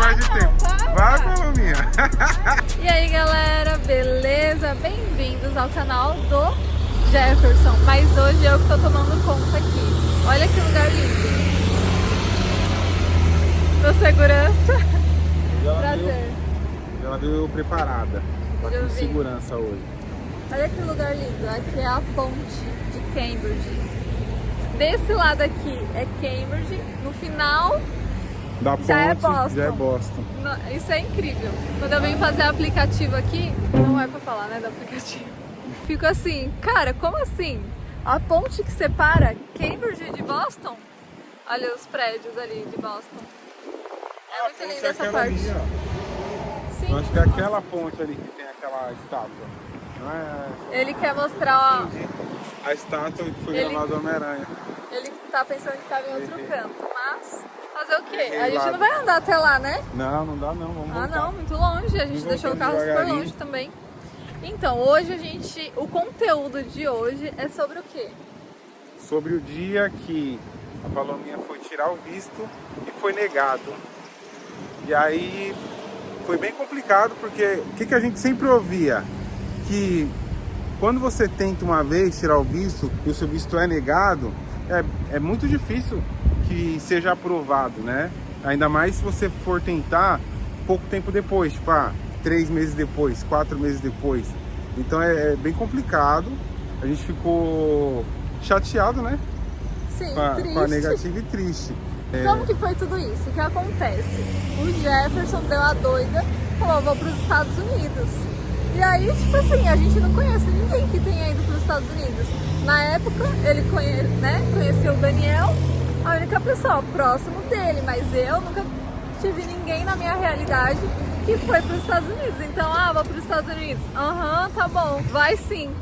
mais de tempo. Vai, Palominha. E aí, galera, beleza? Bem-vindos ao canal do Jefferson. Mas hoje eu que tô tomando conta aqui. Olha que lugar lindo. Tô segurança. Prazer. Ela veio preparada. Tá com segurança hoje. Olha que lugar lindo. Aqui é a ponte de Cambridge. Desse lado aqui é Cambridge. No final da ponte já é Boston. Já é Boston. Isso é incrível. Quando eu venho fazer aplicativo aqui, não é pra falar, né, do aplicativo. Fico assim, cara, como assim? A ponte que separa Cambridge de Boston? Olha os prédios ali de Boston. É muito linda essa parte. Ali, Sim. Eu acho que é aquela ponte ali que tem aquela estátua. Não é? Ele quer mostrar a estátua que foi gravada do Homem-Aranha. Ele tá pensando que tava em outro canto, mas fazer o quê? A gente não vai andar até lá, né? Não, não dá não, vamos voltar. Não, muito longe, a gente deixou o carro super longe também. Então, hoje o conteúdo de hoje é sobre o quê? Sobre o dia que a Palominha foi tirar o visto e foi negado. E aí foi bem complicado, porque o que a gente sempre ouvia? Que quando você tenta uma vez tirar o visto e o seu visto é negado, é muito difícil que seja aprovado, né? Ainda mais se você for tentar pouco tempo depois, tipo, 3 meses depois, 4 meses depois. Então é bem complicado. A gente ficou chateado, né? Sim, com a negativa e triste. Como que foi tudo isso? O que acontece? O Jefferson deu a doida, falou, vou para os Estados Unidos. E aí, tipo assim, a gente não conhece ninguém que tenha ido para os Estados Unidos. Na época, ele conheceu o Daniel, a única pessoa próximo dele, mas eu nunca tive ninguém na minha realidade que foi para os Estados Unidos. Então, vou para os Estados Unidos. Tá bom, vai sim.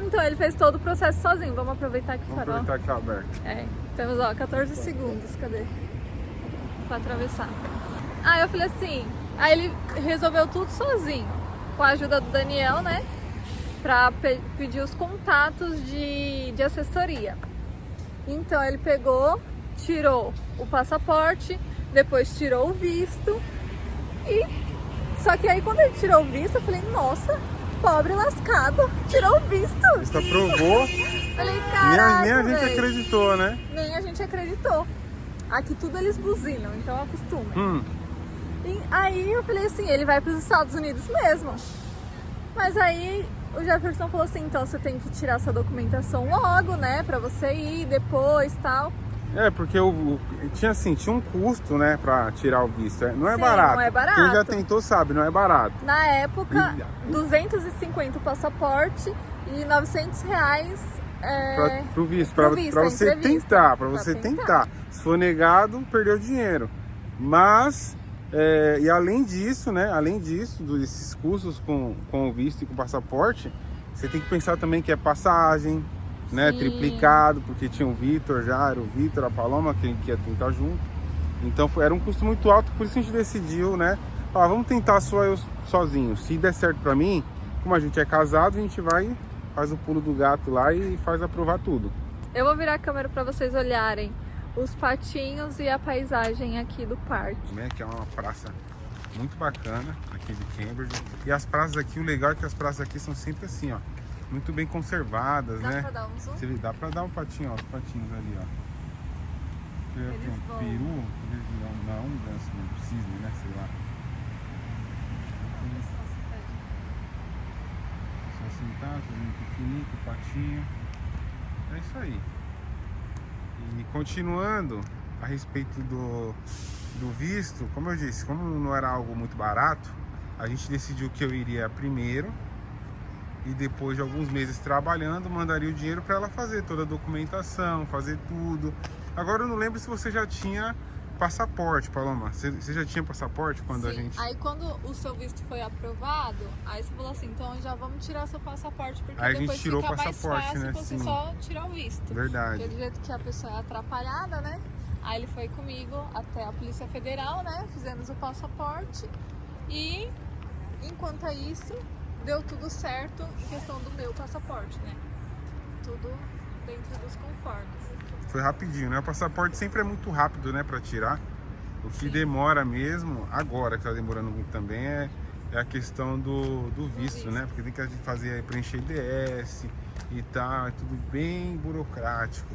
Então, ele fez todo o processo sozinho. Vamos aproveitar aqui fora. Vamos aproveitar que tá aberto. Temos, 14 segundos. Cadê? Pra atravessar. Eu falei assim, aí ele resolveu tudo sozinho. Com a ajuda do Daniel, né? Pra pedir os contatos de assessoria. Então ele pegou, tirou o passaporte, depois tirou o visto. Só que aí quando ele tirou o visto, eu falei, nossa, pobre lascado, tirou o visto. Isso aprovou. Falei, caraca, nem a gente acreditou, né? Nem a gente acreditou. Aqui tudo eles buzinam, então acostuma. E aí eu falei assim, ele vai para os Estados Unidos mesmo. Mas aí o Jefferson falou assim, então você tem que tirar essa documentação logo, né? Pra você ir depois e tal. Porque tinha um custo, né, pra tirar o visto. Não é Sim, barato. não é barato. Quem já tentou sabe, não é barato. Na época, 250 o passaporte e R$900 pro visto, pra você tentar, tentar. Se for negado, perdeu dinheiro. Mas, e além disso, né, desses custos com o visto e com o passaporte, você tem que pensar também que é passagem, né, triplicado, porque tinha o Vitor já, era o Vitor, a Paloma, que ia tentar junto. Então era um custo muito alto, por isso a gente decidiu, né, vamos tentar só eu sozinho. Se der certo pra mim, como a gente é casado, a gente vai, faz o pulo do gato lá e faz aprovar tudo. Eu vou virar a câmera pra vocês olharem os patinhos e a paisagem aqui do parque. Que é uma praça muito bacana aqui de Cambridge. E as praças aqui, o legal é que as praças aqui são sempre assim, muito bem conservadas, né? Dá pra dar um zoom? Dá pra dar um patinho, os patinhos ali, Tem um peru, não é um ganso, um cisne, né? Sei lá. Só sentado, fazendo um piquenique, patinho. É isso aí. E continuando a respeito do visto, como eu disse, como não era algo muito barato, a gente decidiu que eu iria primeiro e depois de alguns meses trabalhando, mandaria o dinheiro para ela fazer toda a documentação, fazer tudo. Agora eu não lembro se você já tinha passaporte, Paloma. Você já tinha passaporte quando a gente... Aí quando o seu visto foi aprovado, aí você falou assim, então já vamos tirar seu passaporte, porque aí depois a gente tirou fica o passaporte, mais fácil, né? você só tirar o visto. Verdade. Porque do jeito que a pessoa é atrapalhada, né? Aí ele foi comigo até a Polícia Federal, né? Fizemos o passaporte e enquanto isso deu tudo certo em questão do meu passaporte, né? Tudo dentro dos conformes. Foi rapidinho, né? O passaporte sempre é muito rápido, né, pra tirar. O que demora mesmo, agora que tá demorando muito também, é a questão do visto, né? Porque tem que preencher IDS e tal, é tudo bem burocrático.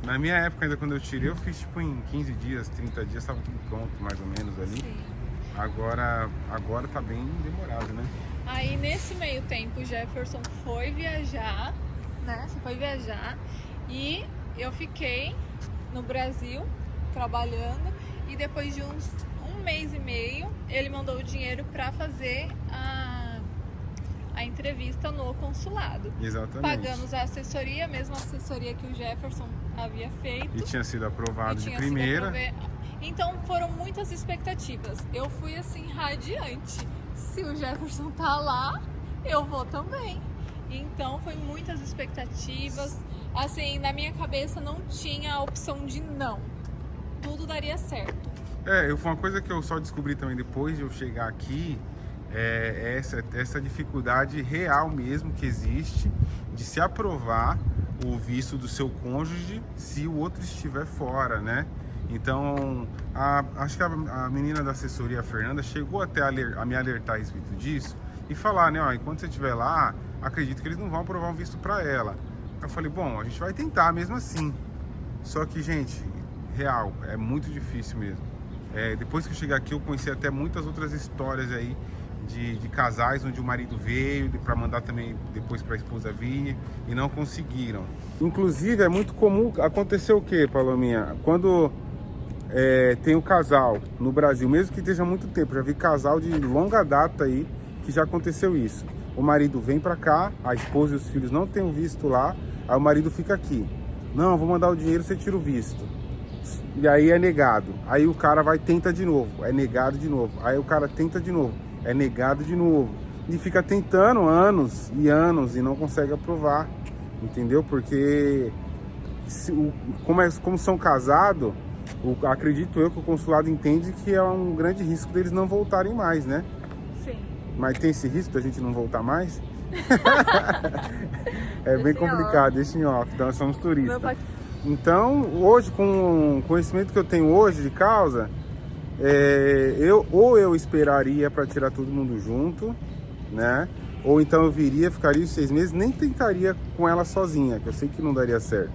Na minha época, ainda quando eu tirei, eu fiz tipo em 15 dias, 30 dias, estava tudo pronto, mais ou menos ali. Sim. Agora tá bem demorado, né? Aí nesse meio tempo o Jefferson foi viajar, né? Foi viajar e eu fiquei no Brasil trabalhando e depois de um mês e meio ele mandou o dinheiro para fazer a entrevista no consulado. Exatamente. Pagamos a assessoria, a mesma assessoria que o Jefferson havia feito. E tinha sido aprovado de primeira. Então foram muitas expectativas. Eu fui assim radiante. Se o Jefferson tá lá, eu vou também. Então foi muitas expectativas. Assim, na minha cabeça não tinha a opção de não. Tudo daria certo. Foi uma coisa que eu só descobri também depois de eu chegar aqui. Essa dificuldade real mesmo que existe de se aprovar o visto do seu cônjuge se o outro estiver fora, né? Então, acho que a menina da assessoria, a Fernanda, chegou até a me alertar a respeito disso e falar, né, ó, enquanto você estiver lá, acredito que eles não vão aprovar um visto para ela. Eu falei, bom, a gente vai tentar mesmo assim. Só que, gente, real, é muito difícil mesmo. Depois que eu cheguei aqui, eu conheci até muitas outras histórias aí de casais onde o marido veio para mandar também depois para a esposa vir e não conseguiram. Inclusive, é muito comum acontecer o que, Palominha? Quando tem um casal no Brasil, mesmo que esteja há muito tempo, já vi casal de longa data aí que já aconteceu isso. O marido vem para cá, a esposa e os filhos não têm o visto lá, aí o marido fica aqui. Não, eu vou mandar o dinheiro, você tira o visto. E aí é negado. Aí o cara vai e tenta de novo, é negado de novo. Aí o cara tenta de novo, é negado de novo. E fica tentando anos e anos e não consegue aprovar, entendeu? Porque como são casados, acredito eu que o consulado entende que é um grande risco deles não voltarem mais, né? Sim. Mas tem esse risco da gente não voltar mais? É bem complicado, deixa em off, então nós somos turistas. Então, hoje, com o conhecimento que eu tenho hoje de causa, eu esperaria para tirar todo mundo junto, né? Ou então eu viria, ficaria os 6 meses, nem tentaria com ela sozinha, que eu sei que não daria certo.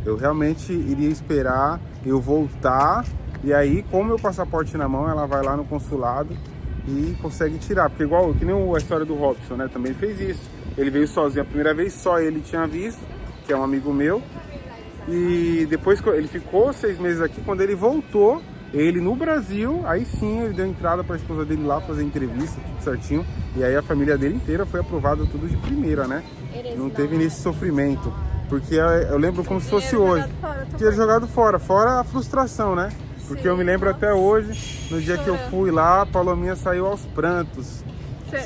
Eu realmente iria esperar eu voltar e aí, com o meu passaporte na mão, ela vai lá no consulado e consegue tirar. Porque igual, que nem a história do Robson, né? Também fez isso. Ele veio sozinho a primeira vez, só ele tinha visto, que é um amigo meu. E depois que ele ficou 6 meses aqui, quando ele voltou, ele no Brasil, aí sim ele deu entrada para a esposa dele lá fazer entrevista, tudo certinho. E aí a família dele inteira foi aprovada tudo de primeira, né? Não teve nesse sofrimento. Porque eu lembro como se fosse hoje. Tinha jogado fora, fora a frustração, né? Porque eu me lembro até hoje, no dia que eu fui lá, a Palominha saiu aos prantos.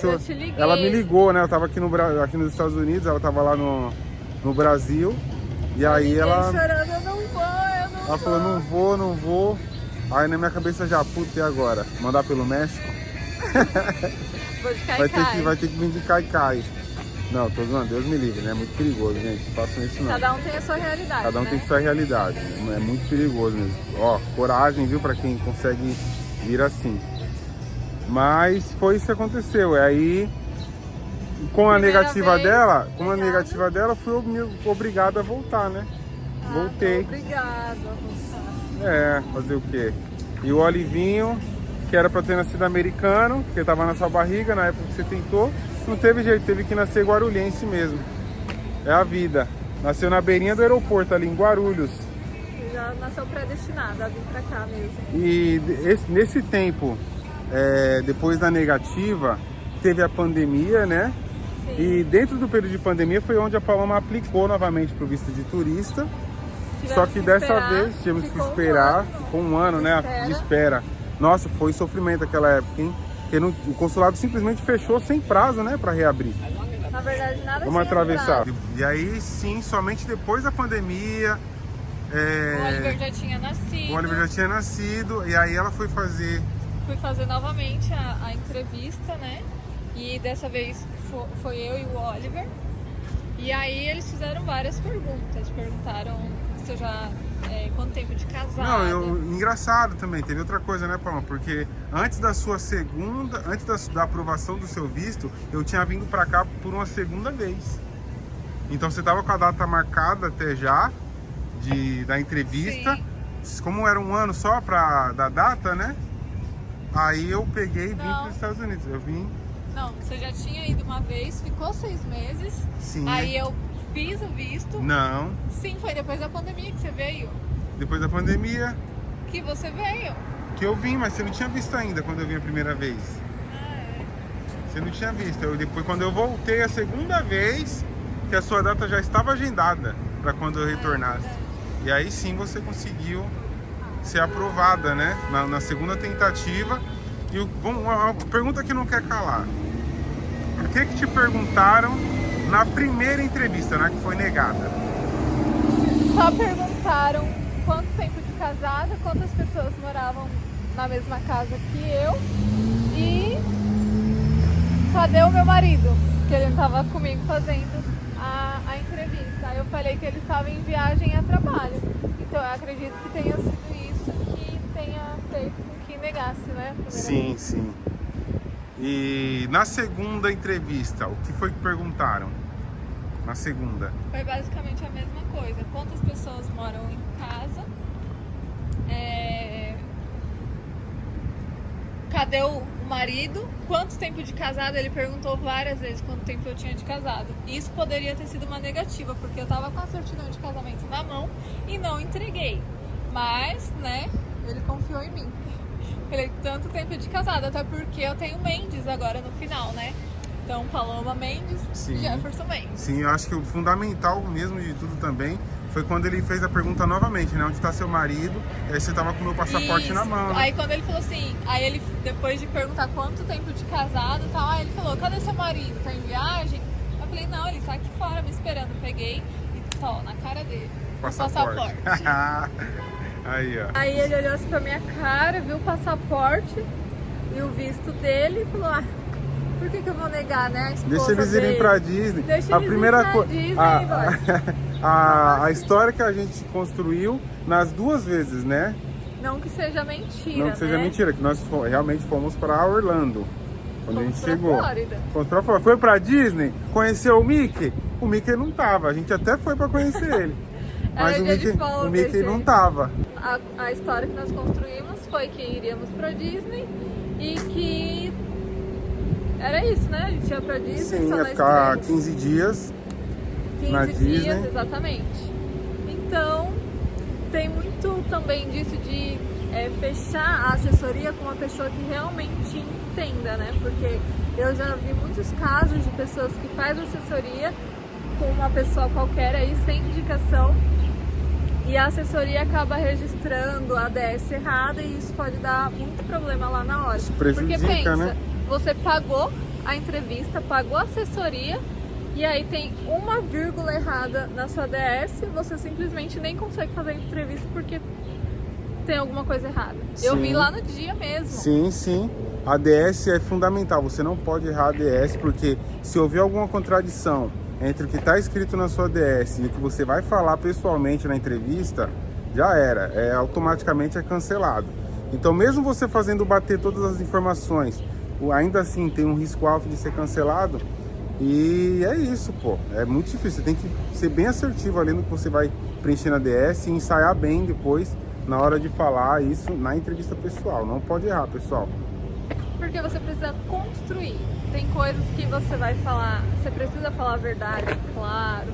Eu te liguei. Ela me ligou, né? Eu tava aqui nos Estados Unidos, ela tava lá no Brasil. E aí ela chorando, eu não vou. Ela falou, não vou. Aí na minha cabeça já, puta, e agora? Mandar pelo México? Vou de Caicai. Vai ter que vir de Caicai. Não, tô zoando, Deus me livre, né? É muito perigoso, gente. Não façam isso não. Cada um tem a sua realidade. Cada um tem a sua realidade. É muito perigoso mesmo. Ó, coragem, viu, pra quem consegue vir assim. Mas foi isso que aconteceu. E aí, com a negativa dela, fui obrigado a voltar, né? Voltei. Obrigada a voltar. Fazer o quê? E o Olivinho, que era pra ter nascido americano, porque tava na sua barriga na época que você tentou. Não teve jeito, teve que nascer guarulhense mesmo. É a vida. Nasceu na beirinha do aeroporto, ali em Guarulhos. Já nasceu predestinada a vir pra cá mesmo. E nesse tempo, depois da negativa, teve a pandemia, né? Sim. E dentro do período de pandemia foi onde a Paloma aplicou novamente pro visto de turista. Só que dessa vez tivemos que esperar. Ficou um ano, né? De espera. Nossa, foi sofrimento aquela época, hein? Porque o consulado simplesmente fechou sem prazo, né, para reabrir. Na verdade, nada Vamos atravessar. E aí, sim, somente depois da pandemia... O Oliver já tinha nascido. O Oliver já tinha nascido, e aí ela foi fazer... Fui fazer novamente a entrevista, né? E dessa vez foi eu e o Oliver. E aí eles fizeram várias perguntas. Perguntaram que você já... quanto tempo de casada? Não, engraçado também, teve outra coisa, né, Palma? Porque antes da sua segunda, da aprovação do seu visto, eu tinha vindo pra cá por uma segunda vez. Então você tava com a data marcada até já, da entrevista. Sim. Como era um ano só da data, né? Aí eu peguei e vim para os Estados Unidos. Eu vim... Não, você já tinha ido uma vez, ficou 6 meses. Sim. Aí eu fiz o visto. Não. Sim, foi depois da pandemia que você veio. Depois da pandemia. Que você veio. Que eu vim, mas você não tinha visto ainda quando eu vim a primeira vez. Ah, é. Você não tinha visto. Depois, quando eu voltei a segunda vez, que a sua data já estava agendada para quando eu retornasse. E aí sim você conseguiu ser aprovada, né? Na segunda tentativa. E uma pergunta que não quer calar. O que te perguntaram na primeira entrevista, né? Que foi negada? Só perguntaram quanto tempo de casada, quantas pessoas moravam na mesma casa que eu e cadê o meu marido? Que ele não estava comigo fazendo a entrevista. Aí eu falei que ele estava em viagem a trabalho. Então eu acredito que tenha sido isso que tenha feito com que negasse, né? Sim, sim. E na segunda entrevista, o que foi que perguntaram? Na segunda? Foi basicamente a mesma coisa. Quantas pessoas moram em casa? Cadê o marido? Quanto tempo de casado? Ele perguntou várias vezes quanto tempo eu tinha de casado. Isso poderia ter sido uma negativa, porque eu tava com a certidão de casamento na mão e não entreguei. Mas, né, ele confiou em mim. Falei, tanto tempo de casado, até porque eu tenho Mendes agora no final, né? Então, Paloma Mendes, sim. Jefferson Mendes. Sim, eu acho que o fundamental mesmo de tudo também foi quando ele fez a pergunta novamente, né? Onde está seu marido? E aí você tava com o meu passaporte na mão, né? Aí quando ele falou assim, aí ele, depois de perguntar quanto tempo de casado e tal, aí ele falou, cadê seu marido? Tá em viagem? Eu falei, não, ele tá aqui fora me esperando. Eu peguei e tô na cara dele. Passaporte. Aí, ó. Aí ele olhou assim pra minha cara, viu o passaporte e o visto dele e falou, por que eu vou negar, né? A esposa Deixa eles irem pra Disney. Deixa eles irem pra Disney, a história que a gente construiu nas duas vezes, né? Não que seja mentira, Não que seja mentira, que nós realmente fomos para Orlando. Quando a gente chegou. Fomos pra Flórida. Foi pra Disney, conheceu o Mickey. O Mickey não tava, a gente até foi pra conhecer ele. Mas o Mickey não tava. A história que nós construímos foi que iríamos pra Disney e que era isso, né? A gente ia pra Disney. Sim, ia ficar 15 dias. 15 dias, exatamente. Então, tem muito também disso de fechar a assessoria com uma pessoa que realmente entenda, né? Porque eu já vi muitos casos de pessoas que fazem assessoria com uma pessoa qualquer aí, sem indicação, e a assessoria acaba registrando a ADS errada e isso pode dar muito problema lá na hora. Isso prejudica, porque pensa, né? Você pagou a entrevista, pagou a assessoria e aí tem uma vírgula errada na sua ADS, você simplesmente nem consegue fazer a entrevista porque tem alguma coisa errada. Sim. Eu vi lá no dia mesmo. Sim, sim. A ADS é fundamental, você não pode errar a ADS, porque se houver alguma contradição entre o que está escrito na sua ADS e o que você vai falar pessoalmente na entrevista, já era, automaticamente é cancelado. Então mesmo você fazendo bater todas as informações, ainda assim tem um risco alto de ser cancelado. E é isso, pô, é muito difícil, você tem que ser bem assertivo ali no que você vai preencher na ADS e ensaiar bem depois na hora de falar isso na entrevista pessoal, não pode errar, pessoal. Porque você precisa construir. Tem coisas que você vai falar, você precisa falar a verdade, claro,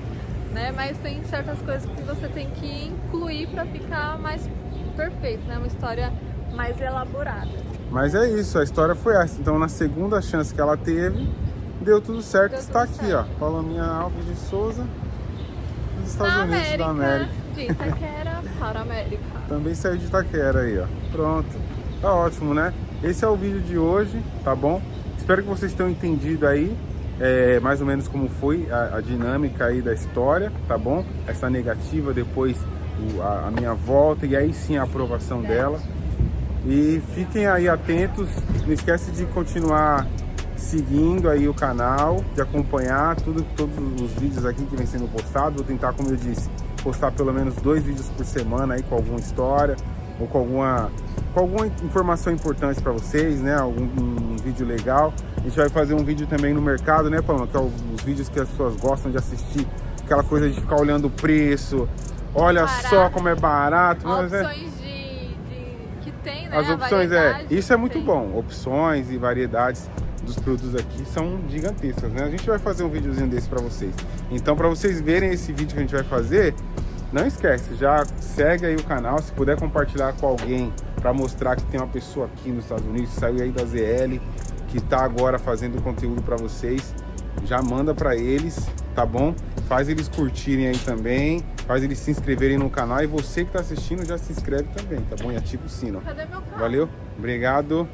né? Mas tem certas coisas que você tem que incluir para ficar mais perfeito, né? Uma história mais elaborada. Mas é isso, a história foi essa. Então, na segunda chance que ela teve, deu tudo certo. Está aqui, ó, Palominha Alves de Souza, dos Estados Unidos da América. De Itaquera para a América. Também saiu de Itaquera aí, ó. Pronto. Tá ótimo, né? Esse é o vídeo de hoje, tá bom? Espero que vocês tenham entendido aí mais ou menos como foi a dinâmica aí da história, tá bom? Essa negativa, depois a minha volta e aí sim a aprovação dela. E fiquem aí atentos, não esquece de continuar seguindo aí o canal, de acompanhar todos os vídeos aqui que vem sendo postados. Vou tentar, como eu disse, postar pelo menos 2 vídeos por semana aí com alguma história ou com alguma informação importante para vocês, né? Um vídeo legal. A gente vai fazer um vídeo também no mercado, né, Paloma? Que é os vídeos que as pessoas gostam de assistir, aquela coisa de ficar olhando o preço. Olha barato. Só como é barato. Opções que tem, né? As opções isso é muito bom. Opções e variedades dos produtos aqui são gigantescas, né? A gente vai fazer um videozinho desse para vocês. Então, para vocês verem esse vídeo que a gente vai fazer, não esquece, já segue aí o canal, se puder compartilhar com alguém para mostrar que tem uma pessoa aqui nos Estados Unidos, que saiu aí da ZL, que tá agora fazendo conteúdo para vocês, já manda para eles, tá bom? Faz eles curtirem aí também, faz eles se inscreverem no canal e você que tá assistindo já se inscreve também, tá bom? E ativa o sino. Cadê meu carro? Valeu, obrigado.